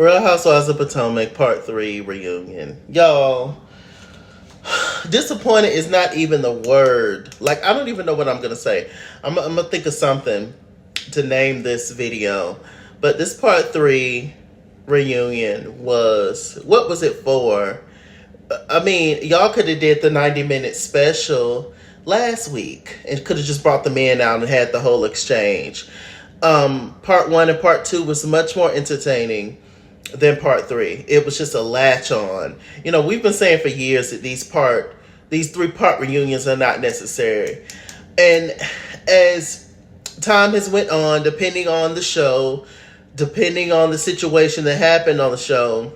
Real Housewives of Potomac Part 3 reunion. Y'all, disappointed is not even the word. Like, I don't even know what I'm going to say. I'm going to think of something to name this video. But this Part 3 reunion was, what was it for? I mean, y'all could have did the 90-minute special last week and could have just brought the men out and had the whole exchange. Part 1 and Part 2 was much more entertaining than Part 3. It was just a latch on. You know, we've been saying for years that these 3-part reunions are not necessary. And as time has went on, depending on the show, depending on the situation that happened on the show,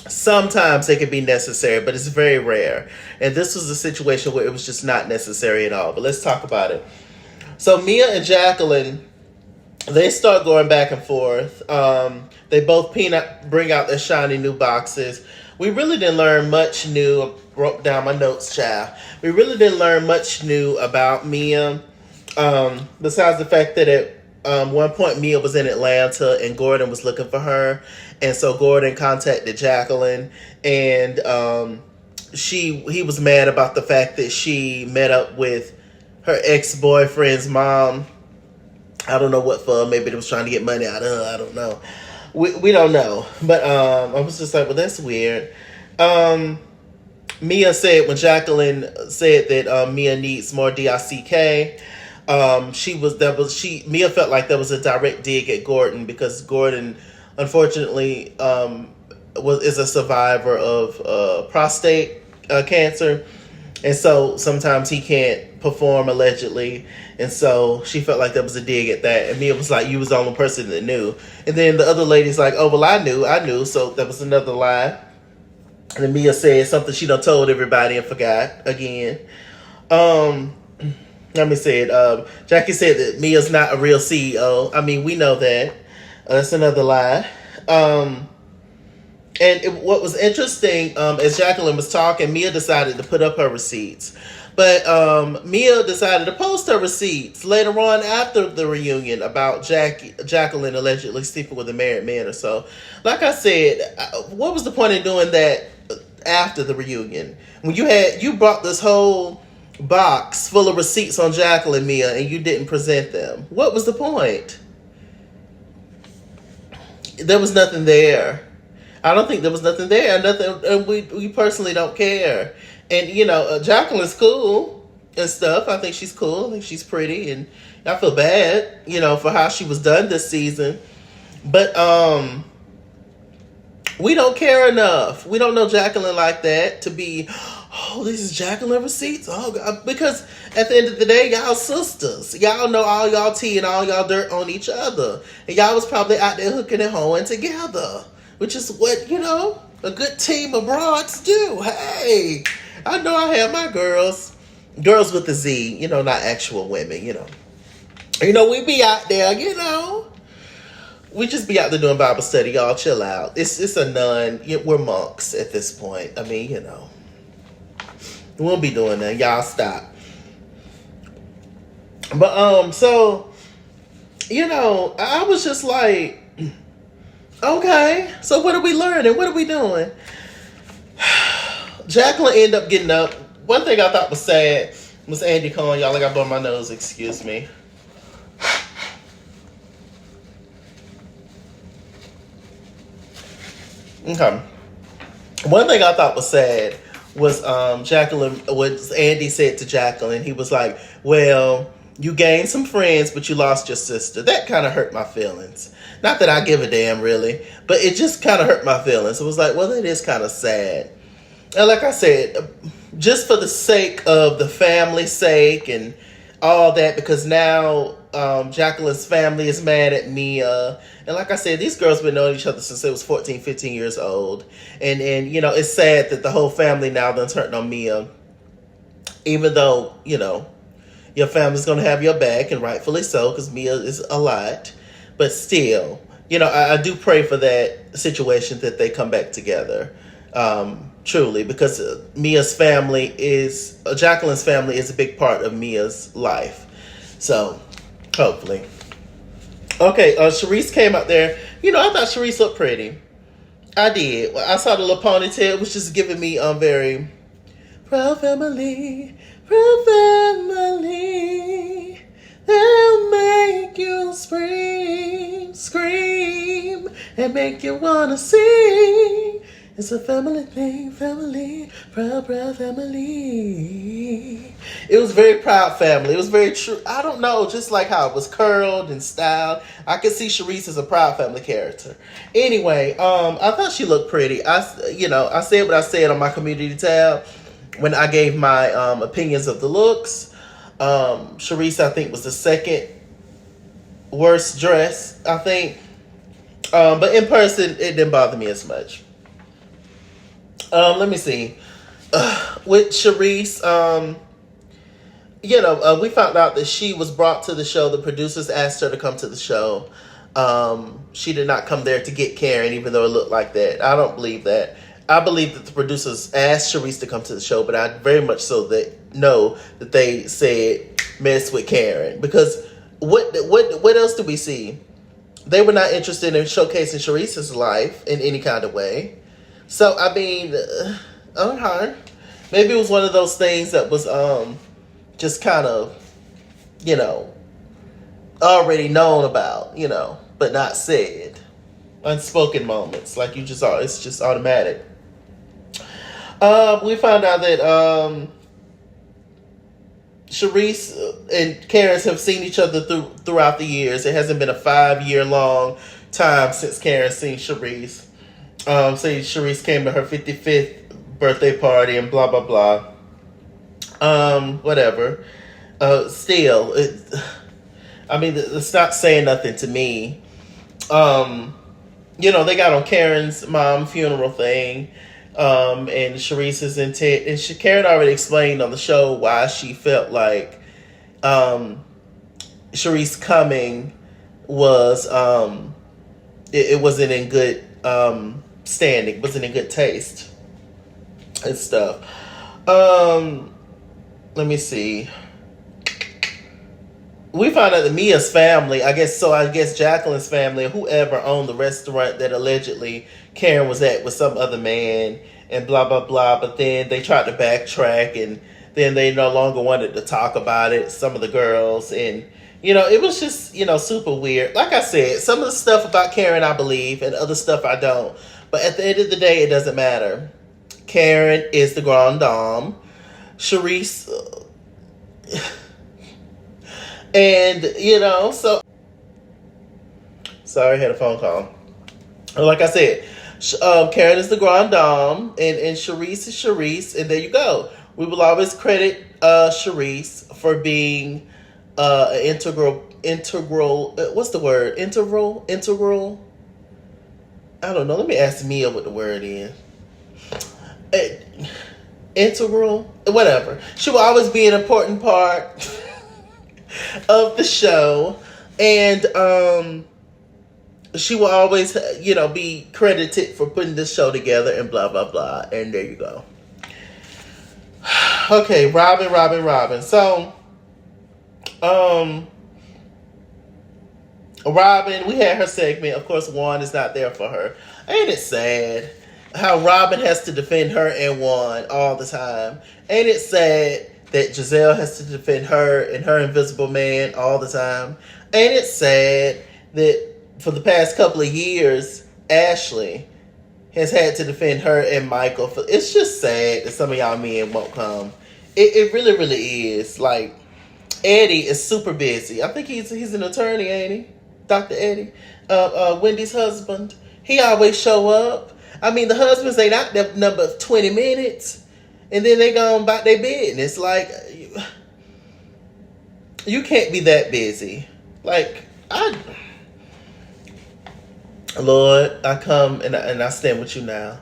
sometimes they can be necessary, but it's very rare. And this was a situation where it was just not necessary at all. But let's talk about it. So Mia and Jacqueline, they start going back and forth. They both bring out their shiny new boxes. We really didn't learn much new. I wrote down my notes, child. We really didn't learn much new about Mia. Besides the fact that at one point Mia was in Atlanta and Gordon was looking for her. And so Gordon contacted Jacqueline. And he was mad about the fact that she met up with her ex-boyfriend's mom. I don't know what for. Maybe they was trying to get money out of her. I don't know. We don't know. But I was just like, well, that's weird. Mia said, when Jacqueline said that Mia needs more DICK, Mia felt like there was a direct dig at Gordon because Gordon, unfortunately, is a survivor of prostate cancer. And so sometimes he can't perform, allegedly. And so she felt like there was a dig at that. And Mia was like, you was the only person that knew. And then the other lady's like, oh, well, I knew. So that was another lie. And then Mia said something she done told everybody and forgot again. Let me say it. Jackie said that Mia's not a real CEO. I mean, we know that. That's another lie. What was interesting, as Jacqueline was talking, Mia decided to put up her receipts. But Mia decided to post her receipts later on after the reunion about Jacqueline allegedly sleeping with a married man or so. Like I said, what was the point of doing that after the reunion? When you brought this whole box full of receipts on Jacqueline, Mia, and you didn't present them. What was the point? There was nothing there. I don't think there was nothing there. Nothing. We personally don't care. And, you know, Jacqueline's cool and stuff. I think she's cool. I think she's pretty. And I feel bad, you know, for how she was done this season. But we don't care enough. We don't know Jacqueline like that to be, oh, this is Jacqueline receipts? Oh, God. Because at the end of the day, y'all sisters. Y'all know all y'all tea and all y'all dirt on each other. And y'all was probably out there hooking and hoeing together. Which is what, you know, a good team of broads do. Hey, I know I have my girls with the Z, you know, not actual women, you know. You know, we be out there, you know. We just be out there doing Bible study, y'all. Chill out. It's a nun. We're monks at this point. I mean, you know. We won't be doing that. Y'all stop. But, so, you know, I was just like, okay, so what are we learning? What are we doing? Jacqueline ended up getting up. One thing I thought was sad was Andy calling y'all. I got blow my nose, excuse me. Okay. One thing I thought was sad was Jacqueline, what Andy said to Jacqueline. He was like, well, you gained some friends, but you lost your sister. That kind of hurt my feelings. Not that I give a damn, really, but it just kind of hurt my feelings. It was like, well, that is kind of sad. And like I said, just for the sake of the family's sake and all that, because now Jacqueline's family is mad at Mia. And like I said, these girls have been knowing each other since they was 14, 15 years old. And you know, it's sad that the whole family now done turned on Mia. Even though, you know, your family's going to have your back, and rightfully so, because Mia is a lot. But still, you know, I do pray for that situation that they come back together. Truly, because Jacqueline's family is a big part of Mia's life. So, hopefully. Okay, Charrisse came out there. You know, I thought Charrisse looked pretty. I did. Well, I saw the little ponytail. It was just giving me very proud family, proud family. They'll make you scream, scream, and make you wanna sing. It's a family thing, family, proud, proud family. It was very proud family. It was very true. I don't know, just like how it was curled and styled. I could see Charrisse as a proud family character. Anyway, I thought she looked pretty. I said what I said on my community tab when I gave my opinions of the looks. Charrisse, I think, was the second worst dress, I think. But in person, it didn't bother me as much. Let me see. With Charrisse, we found out that she was brought to the show. The producers asked her to come to the show. She did not come there to get Karen, even though it looked like that. I don't believe that. I believe that the producers asked Charrisse to come to the show, but I very much so know that they said mess with Karen, because what else do we see? They were not interested in showcasing Charrisse's life in any kind of way. So I mean, maybe it was one of those things that was just kind of, already known about, but not said. Unspoken moments, like it's just automatic. We found out that Charrisse and Karen have seen each other throughout the years. It hasn't been a 5-year long time since Karen's seen Charrisse. Charrisse came to her 55th birthday party and blah, blah, blah. Whatever. Still, it's not saying nothing to me. They got on Karen's mom funeral thing. And Charrisse's intent, and Karen already explained on the show why she felt like Charrisse coming was it wasn't in good standing, wasn't in good taste and stuff. Let me see. We found out that Mia's family, I guess Jacqueline's family, or whoever owned the restaurant that allegedly Karen was at with some other man and blah, blah, blah. But then they tried to backtrack, and then they no longer wanted to talk about it, some of the girls. And, it was just, super weird. Like I said, some of the stuff about Karen I believe, and other stuff I don't. But at the end of the day, it doesn't matter. Karen is the grande dame. Charrisse... And, so... Sorry, I had a phone call. Like I said, Karen is the grande dame, and Charrisse is Charrisse, and there you go. We will always credit Charrisse for being integral, what's the word? Integral? I don't know. Let me ask Mia what the word is. Integral? Whatever. She will always be an important part of the show, and she will always be credited for putting this show together and blah blah blah, and there you go. Okay, Robyn. So Robyn, we had her segment. Of course, Juan is not there for her. Ain't it sad how Robyn has to defend her and Juan all the time? Ain't it sad that Gizelle has to defend her and her invisible man all the time? Ain't it sad that for the past couple of years, Ashley has had to defend her and Michael? It's just sad that some of y'all men won't come. It really, really is. Like, Eddie is super busy. I think he's an attorney, ain't he? Dr. Eddie, Wendy's husband. He always show up. I mean, the husbands ain't out there number 20 minutes. And then they go about their business. Like, you can't be that busy. Like, Lord, I come and I stand with you now.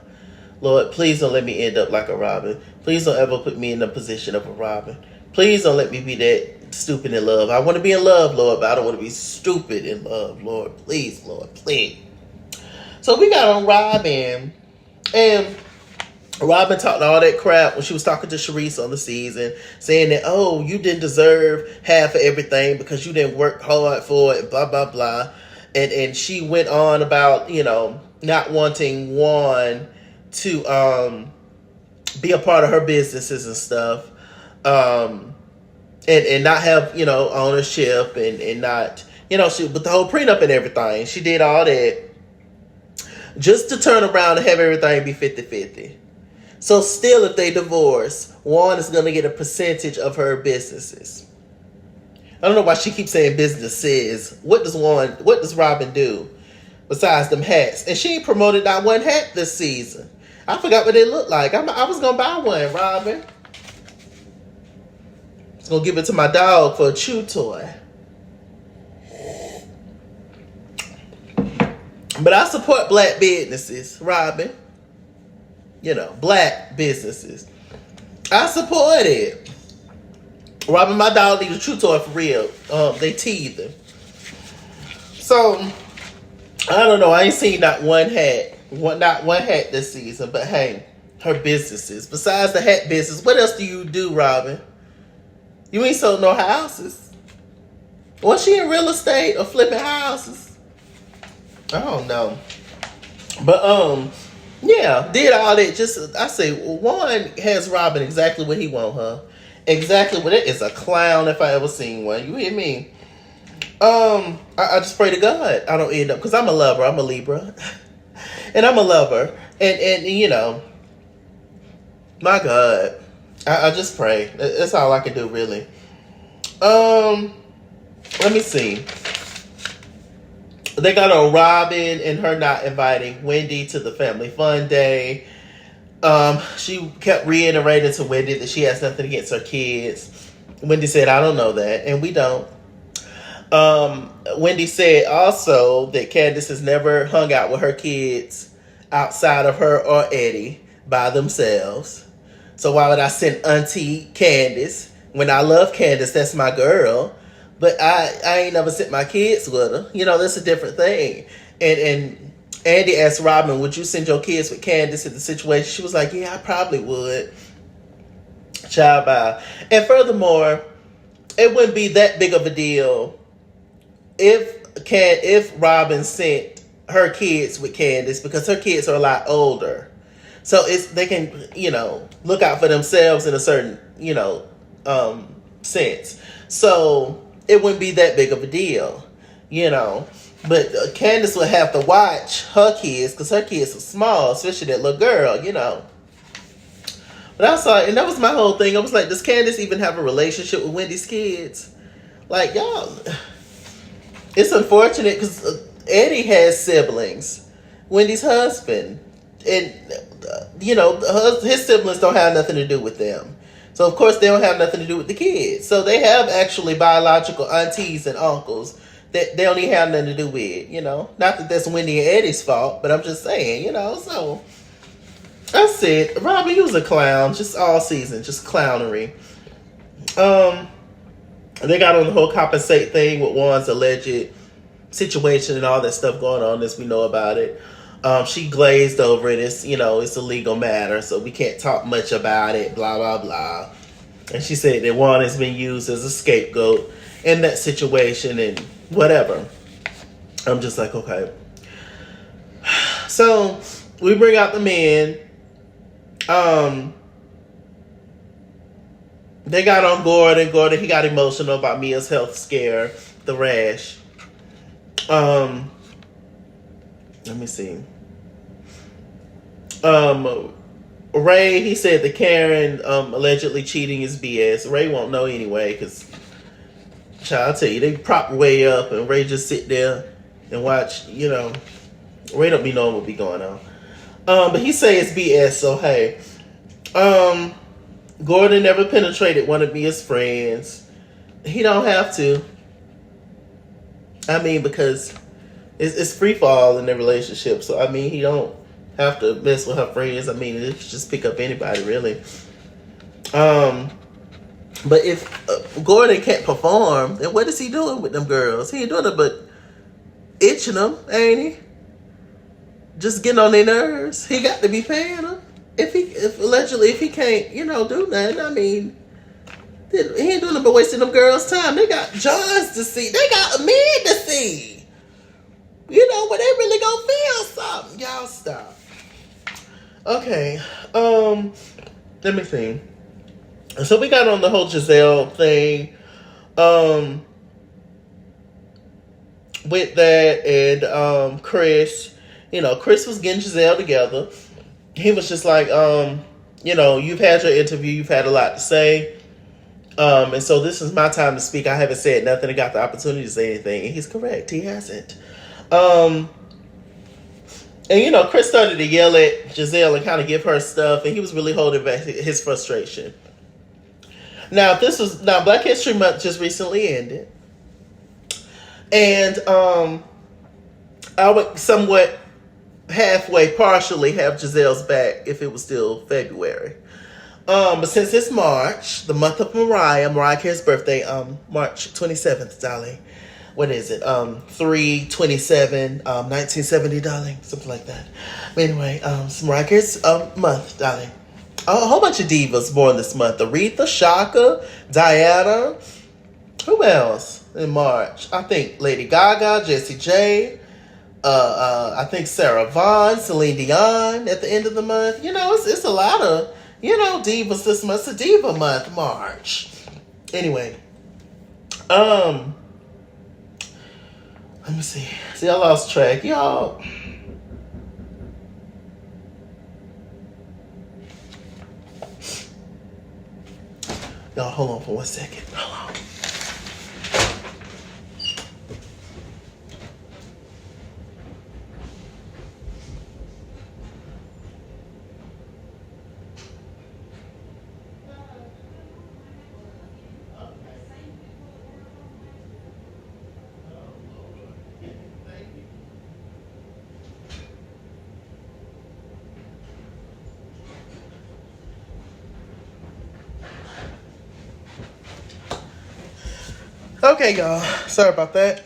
Lord, please don't let me end up like a Robyn. Please don't ever put me in the position of a Robyn. Please don't let me be that stupid in love. I want to be in love, Lord, but I don't want to be stupid in love, Lord. Please, Lord, please. So we got on Robyn, and Robyn talked all that crap when she was talking to Charrisse on the season, saying that, oh, you didn't deserve half of everything because you didn't work hard for it, blah, blah, blah. And she went on about, you know, not wanting Juan to be a part of her businesses and stuff. And not have, you know, ownership and not, you know, she, with the whole prenup and everything, she did all that just to turn around and have everything be 50-50. So still, if they divorce, Juan is going to get a percentage of her businesses. I don't know why she keeps saying businesses. What does Robyn do besides them hats? And she ain't promoted not one hat this season. I forgot what they look like. I was going to buy one, Robyn. I was going to give it to my dog for a chew toy. But I support black businesses, Robyn. You know, black businesses. I support it. Robyn, my dog needs a chew toy for real. They teething. So, I don't know. I ain't seen not one hat this season. But hey, her businesses. Besides the hat business, what else do you do, Robyn? You ain't sold no houses. Was she in real estate or flipping houses? I don't know. But, yeah, did all that. Just, I say, Juan has Robyn exactly what he want, huh? Exactly what it is. A clown if I ever seen one. You hear me? I just pray to God I don't end up, because I'm a lover. I'm a Libra. And I'm a lover. And you know, my God. I just pray. That's all I can do, really. Let me see. They got on Robyn and her not inviting Wendy to the family fun day. She kept reiterating to Wendy that she has nothing against her kids. Wendy said, I don't know that. And we don't. Wendy said also that Candiace has never hung out with her kids outside of her or Eddie by themselves. So why would I send Auntie Candiace when I love Candiace? That's my girl. But I ain't never sent my kids with her. You know, that's a different thing. And Andy asked Robyn, would you send your kids with Candiace in the situation? She was like, yeah, I probably would. Child bye. And furthermore, it wouldn't be that big of a deal if Robyn sent her kids with Candiace, because her kids are a lot older. So they can, you know, look out for themselves in a certain, you know, sense. So it wouldn't be that big of a deal, you know. But Candiace would have to watch her kids, because her kids are small, especially that little girl, you know. But I saw it, and that was my whole thing. I was like, does Candiace even have a relationship with Wendy's kids? Like, y'all, it's unfortunate, because Eddie has siblings, Wendy's husband. And, you know, his siblings don't have nothing to do with them. So, of course, they don't have nothing to do with the kids. So, they have actually biological aunties and uncles that they don't even have nothing to do with, you know. Not that that's Wendy and Eddie's fault, but I'm just saying, you know. So, that's it. Robyn, you was a clown just all season, just clownery. They got on the whole compensate thing with Juan's alleged situation and all that stuff going on as we know about it. She glazed over it. It's, you know, it's a legal matter, so we can't talk much about it, blah, blah, blah. And she said that Juan has been used as a scapegoat in that situation and whatever. I'm just like, okay. So, we bring out the men. They got on Gordon. Gordon, he got emotional about Mia's health scare, the rash. Let me see. Ray, he said that Karen allegedly cheating is BS. Ray won't know anyway, because I'll tell you, they prop Ray up and Ray just sit there and watch, you know. Ray don't be knowing what be going on. But he say it's BS, so hey. Gordon never penetrated one of Mia's friends. He don't have to. I mean, because it's free fall in their relationship. So, I mean, he don't have to mess with her friends. I mean, it just pick up anybody, really. But if Gordon can't perform, then what is he doing with them girls? He ain't doing it but itching them, ain't he? Just getting on their nerves. He got to be paying them. If he can't, you know, do nothing, I mean, he ain't doing it but wasting them girls' time. They got Johns to see. They got men to see. You know, when they really gonna feel something. Y'all stop. Okay. Let me see. So we got on the whole Gizelle thing. With that and Chris. You know, Chris was getting Gizelle together. He was just like, you know, you've had your interview, you've had a lot to say. And so this is my time to speak. I haven't said nothing and got the opportunity to say anything. And he's correct. He hasn't. And, you know, Chris started to yell at Gizelle and kind of give her stuff. And he was really holding back his frustration. Now, Black History Month just recently ended. And I would somewhat partially have Gizelle's back if it was still February. But since it's March, the month of Mariah Carey's birthday, March 27th, darling. What is it? 3/27, 1970, darling. Something like that. But anyway, it's Mariah Carey's month, darling. A whole bunch of divas born this month. Aretha, Shaka, Diana. Who else in March? I think Lady Gaga, Jessie J. I think Sarah Vaughan, Celine Dion at the end of the month. You know, it's a lot of, you know, divas this month. It's a diva month, March. Anyway, let me see. See, I lost track, y'all. Y'all, hold on for 1 second. Hold on. Okay, y'all. Sorry about that.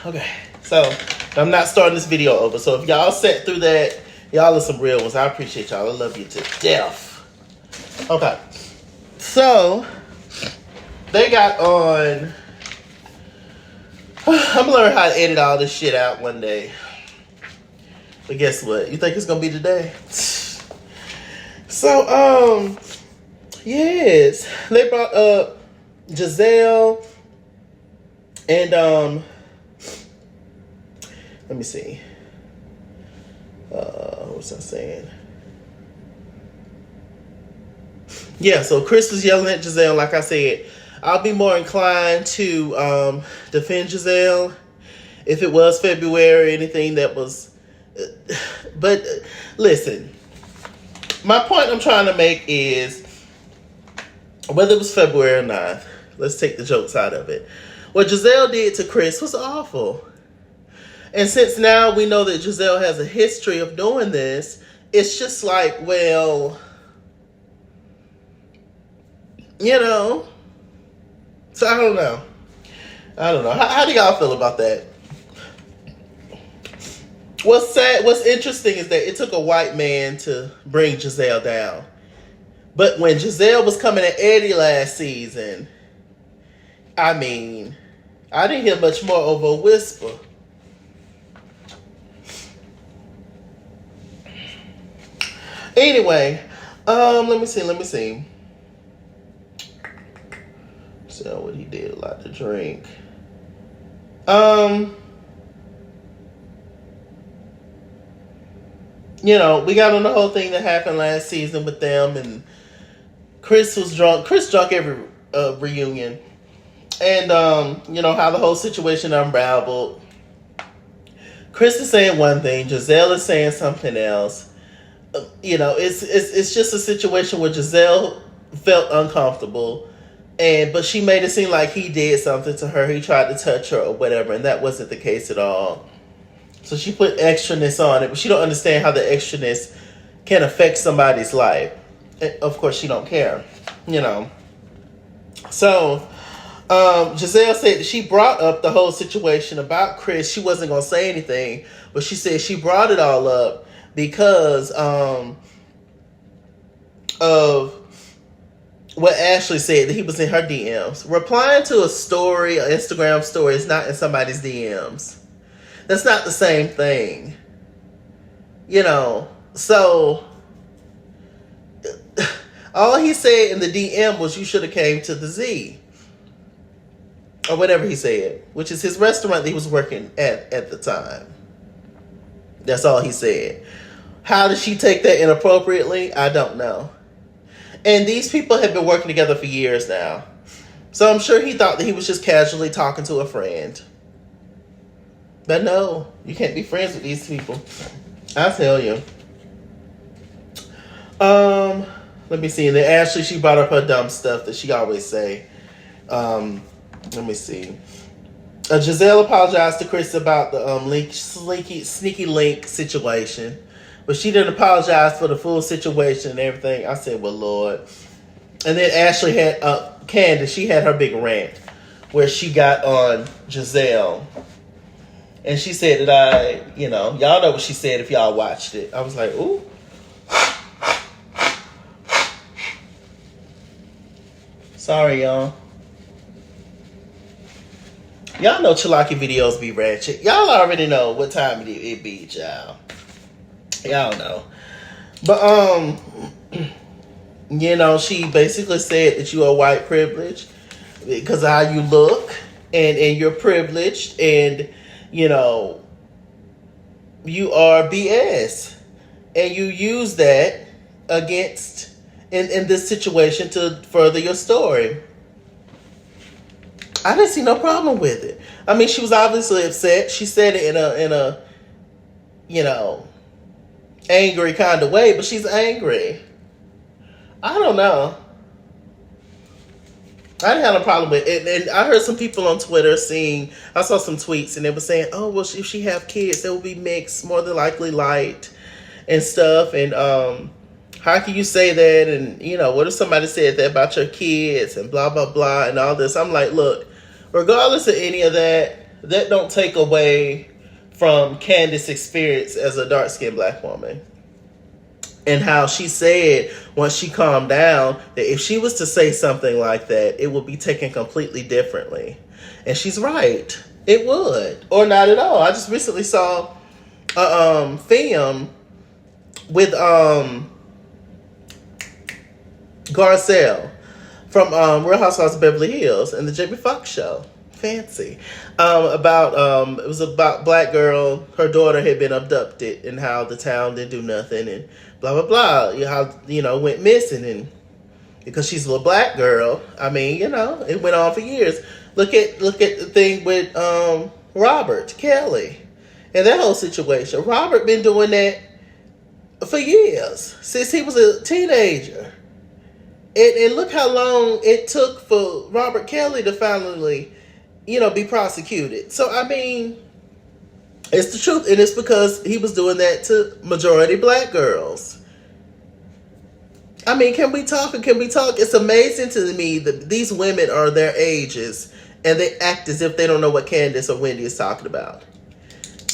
Okay, so I'm not starting this video over. So if y'all sat through that, y'all are some real ones. I appreciate y'all. I love you to death. Okay, so they got on. I'm gonna learn how to edit all this shit out one day. But guess what? You think it's gonna be today? So, yes, they brought up Gizelle and let me see. What was I saying? Yeah, so Chris was yelling at Gizelle. Like I said, I'll be more inclined to defend Gizelle if it was February, anything that was. But listen, my point I'm trying to make is whether it was February or not. Let's take the jokes out of it. What Gizelle did to Chris was awful. And since now we know that Gizelle has a history of doing this, it's just like, well, you know. So I don't know. How do y'all feel about that? What's sad, what's interesting is that it took a white man to bring Gizelle down. But when Gizelle was coming at Eddie last season, I mean, I didn't hear much more over a whisper. Anyway, let me see. So what he did, a lot to drink. You know, we got on the whole thing that happened last season with them, and Chris was drunk. Chris drunk every reunion. And, you know, how the whole situation unraveled. Chris is saying one thing, Gizelle is saying something else. You know, it's just a situation where Gizelle felt uncomfortable, but she made it seem like he did something to her. He tried to touch her or whatever, and that wasn't the case at all. So she put extraness on it, but she don't understand how the extraness can affect somebody's life. And of course, she don't care, you know. So Gizelle said that she brought up the whole situation about Chris. She wasn't going to say anything, but she said she brought it all up because of what Ashley said, that he was in her DMs. Replying to a story, an Instagram story, is not in somebody's DMs. That's not the same thing. You know, so all he said in the DM was, you should have came to the Z. Or whatever he said, which is his restaurant that he was working at the time. That's all he said. How did she take that inappropriately? I don't know. And these people have been working together for years now. So I'm sure he thought that he was just casually talking to a friend. But no, you can't be friends with these people. I'll tell you. Let me see. And then Ashley, she brought up her dumb stuff that she always say. Let me see. Gizelle apologized to Chris about the sneaky link situation. But she didn't apologize for the full situation and everything. I said, well, Lord. And then Ashley had, Candiace, she had her big rant where she got on Gizelle. And she said that y'all know what she said if y'all watched it. I was like, ooh. Sorry, y'all. Y'all know Chalaki videos be ratchet. Y'all already know what time it be, y'all. Y'all know. But, she basically said that you are white privileged because of how you look and you're privileged and, you are BS. And you use that against, in this situation to further your story. I didn't see no problem with it. I mean, she was obviously upset. She said it in a angry kind of way, but she's angry. I don't know. I didn't have a problem with it. And I heard some people on Twitter I saw some tweets and they were saying, oh, well, if she have kids, they will be mixed, more than likely light and stuff. And how can you say that? And, what if somebody said that about your kids and blah, blah, blah and all this? I'm like, look, regardless of any of that, that don't take away from Candiace's experience as a dark-skinned black woman. And how she said, once she calmed down, that if she was to say something like that, it would be taken completely differently. And she's right. It would. Or not at all. I just recently saw a film with Garcelle from Real Housewives of Beverly Hills and the Jamie Foxx show. Fancy. It was about black girl, her daughter had been abducted and how the town didn't do nothing and blah, blah, blah. How, went missing and because she's a little black girl. I mean, it went on for years. Look at the thing with Robert Kelly and that whole situation. Robert been doing that for years, since he was a teenager. And look how long it took for Robert Kelly to finally, be prosecuted. So, I mean, it's the truth. And it's because he was doing that to majority black girls. I mean, can we talk? It's amazing to me that these women are their ages and they act as if they don't know what Candiace or Wendy is talking about.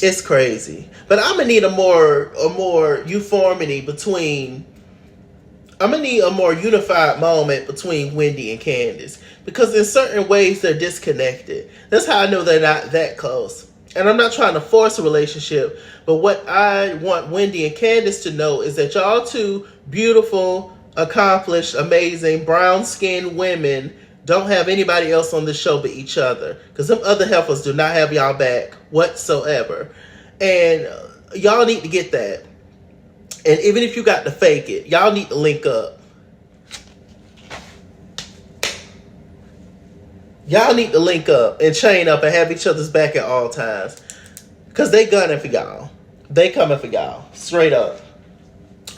It's crazy. But I'm going to need a more uniformity between... I'm going to need a more unified moment between Wendy and Candiace. Because in certain ways, they're disconnected. That's how I know they're not that close. And I'm not trying to force a relationship. But what I want Wendy and Candiace to know is that y'all two beautiful, accomplished, amazing, brown-skinned women don't have anybody else on the show but each other. Because them other heifers do not have y'all back whatsoever. And y'all need to get that. And even if you got to fake it, y'all need to link up. Y'all need to link up and chain up and have each other's back at all times. Because they gunning for y'all. They coming for y'all. Straight up.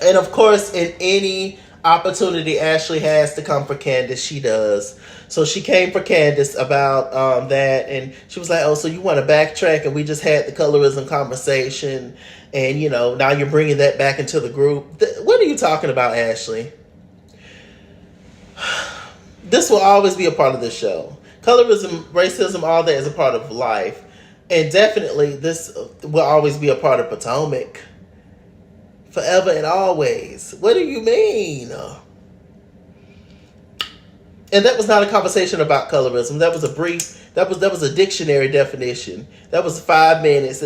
And of course, in any opportunity Ashley has to come for Candiace, she does. So she came for Candiace about that. And she was like, oh, so you want to backtrack? And we just had the colorism conversation. And, now you're bringing that back into the group. What are you talking about, Ashley? This will always be a part of this show. Colorism, racism, all that is a part of life. And definitely this will always be a part of Potomac. Forever and always. What do you mean? And that was not a conversation about colorism. That was a brief. That was a dictionary definition. That was 5 minutes.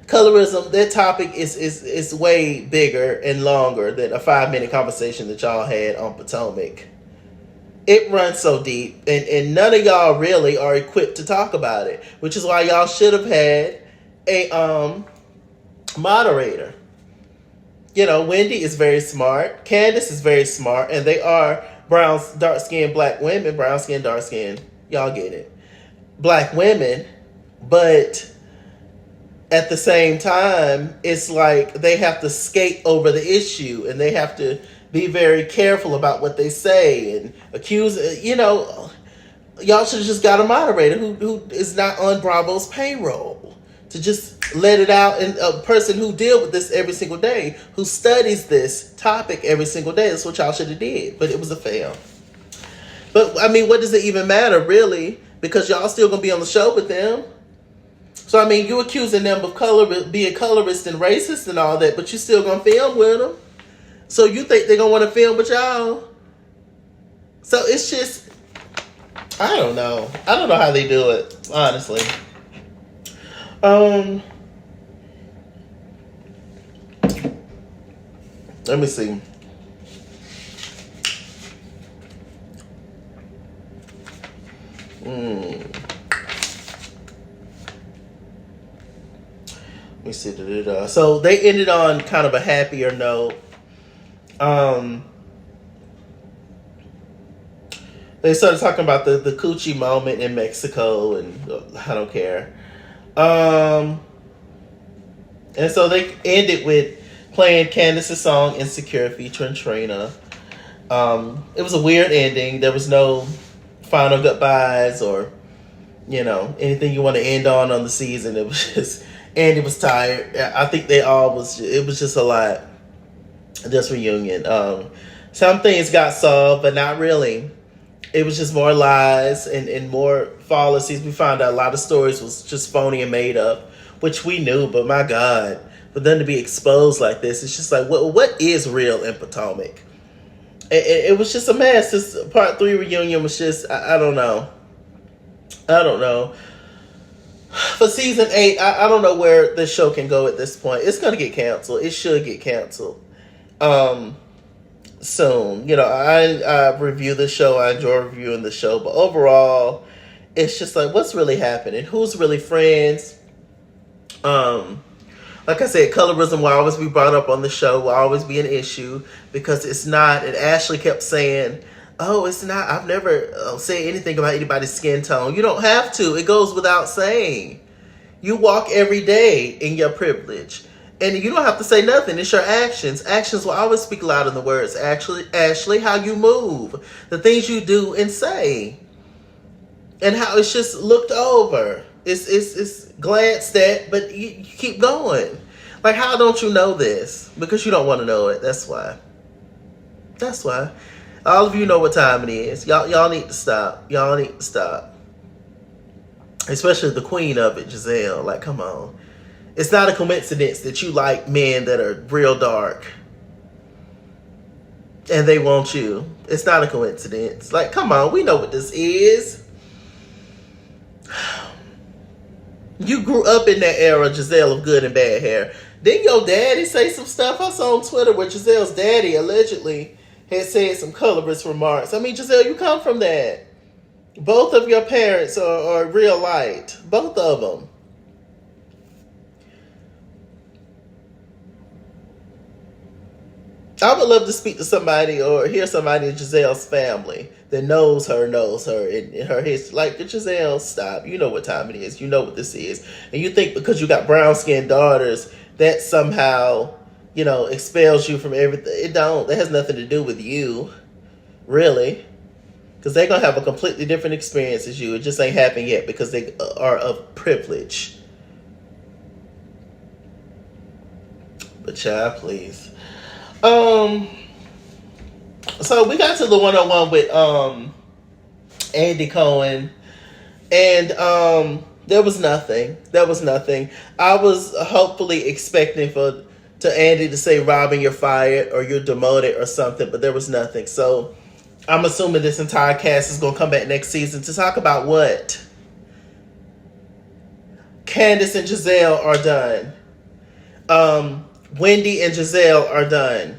Colorism. That topic is way bigger and longer than a 5-minute conversation that y'all had on Potomac. It runs so deep, and none of y'all really are equipped to talk about it, which is why y'all should have had a moderator. You know, Wendy is very smart. Candiace is very smart, and they are brown, dark-skinned black women. Brown-skinned, dark-skinned. Y'all get it. Black women, but at the same time, it's like they have to skate over the issue, and they have to be very careful about what they say and accuse. You know, y'all should have just got a moderator who is not on Bravo's payroll to just let it out, and a person who deals with this every single day, who studies this topic every single day. That's what y'all should have did, but it was a fail. But I mean, what does it even matter, really? Because y'all still gonna be on the show with them. So I mean, you accusing them of being colorist and racist and all that, but you still gonna film with them. So you think they're gonna want to film with y'all? So it's just, I don't know. I don't know how they do it, honestly. Let me see. Let me see. So they ended on kind of a happier note. They started talking about the coochie moment in Mexico, and I don't care. And so they ended with playing Candiace's song "Insecure" featuring Trina. It was a weird ending. There was no final goodbyes or, you know, anything you want to end on the season. It was just, Andy was tired. I think it was just a lot. This reunion. Some things got solved, but not really. It was just more lies and more fallacies. We found out a lot of stories was just phony and made up, which we knew, but my God, for them to be exposed like this, it's just like, what is real in Potomac? It was just a mess. This part 3 reunion was just, I don't know. I don't know. For season 8, I don't know where this show can go at this point. It's going to get canceled. It should get canceled. Soon. You know, I review the show. I enjoy reviewing the show. But overall, it's just like, what's really happening? Who's really friends? Like I said, colorism will always be brought up on the show, will always be an issue, because it's not, and Ashley kept saying, oh, it's not, I've never said anything about anybody's skin tone. You don't have to. It goes without saying. You walk every day in your privilege. And you don't have to say nothing. It's your actions. Actions will always speak louder than words. Ashley, how you move, the things you do and say, and how it's just looked over. It's glanced at, but you keep going. Like, how don't you know this? Because you don't want to know it. That's why. That's why. All of you know what time it is. Y'all need to stop. Y'all need to stop. Especially the queen of it, Gizelle. Like, come on. It's not a coincidence that you like men that are real dark. And they want you. It's not a coincidence. Like, come on. We know what this is. You grew up in that era, Gizelle, of good and bad hair. Didn't your daddy say some stuff? I saw on Twitter where Gizelle's daddy allegedly had said some colorist remarks. I mean, Gizelle, you come from that. Both of your parents are real light. Both of them. I would love to speak to somebody or hear somebody in Gizelle's family that knows her in her history. Like, Gizelle, stop. You know what time it is. You know what this is. And you think because you got brown-skinned daughters, that somehow, you know, expels you from everything. It don't. That has nothing to do with you, really. Because they're going to have a completely different experience as you. It just ain't happened yet because they are of privilege. But child, please. So we got to the 101 with Andy Cohen, and there was nothing. I was hopefully expecting to Andy to say, Robyn, you're fired or you're demoted or something, but there was nothing. So I'm assuming this entire cast is going to come back next season to talk about what? Candiace and Gizelle are done. Wendy and Gizelle are done.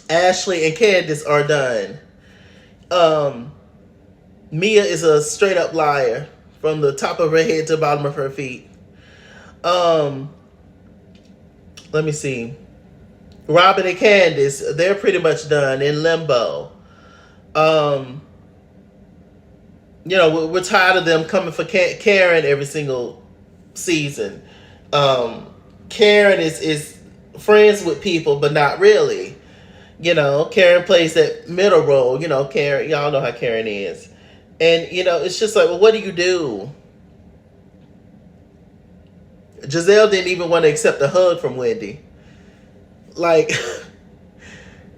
Ashley and Candiace are done. Mia is a straight up liar from the top of her head to the bottom of her feet. Let me see. Robyn and Candiace, they're pretty much done in limbo. We're tired of them coming for Karen every single season. Karen is friends with people, but not really. Karen plays that middle role. Karen, y'all know how Karen is. And, it's just like, well, what do you do? Gizelle didn't even want to accept a hug from Wendy. Like,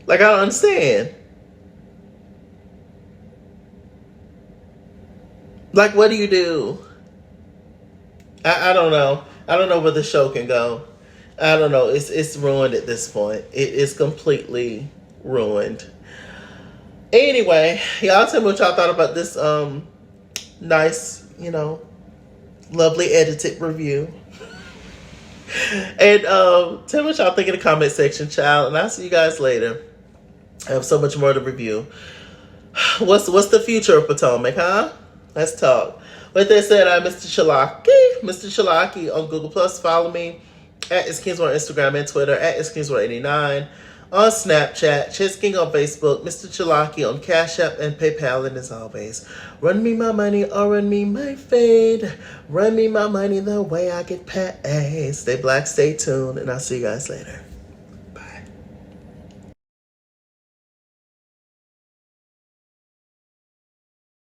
I don't understand. Like, what do you do? I don't know. I don't know where the show can go. I don't know. It's ruined at this point. It is completely ruined. Anyway, y'all tell me what y'all thought about this nice, lovely edited review. And tell me what y'all think in the comment section, child. And I'll see you guys later. I have so much more to review. What's the future of Potomac, huh? Let's talk. With that said, I'm Mr. Chalaki on Google+. Follow me at @ItsKingsWar on Instagram and Twitter, at @ItsKingsWar89 on Snapchat, King on Facebook, Mr. Chalaki on Cash App and PayPal. And as always, run me my money or run me my fade. Run me my money the way I get paid. Stay black, stay tuned, and I'll see you guys later.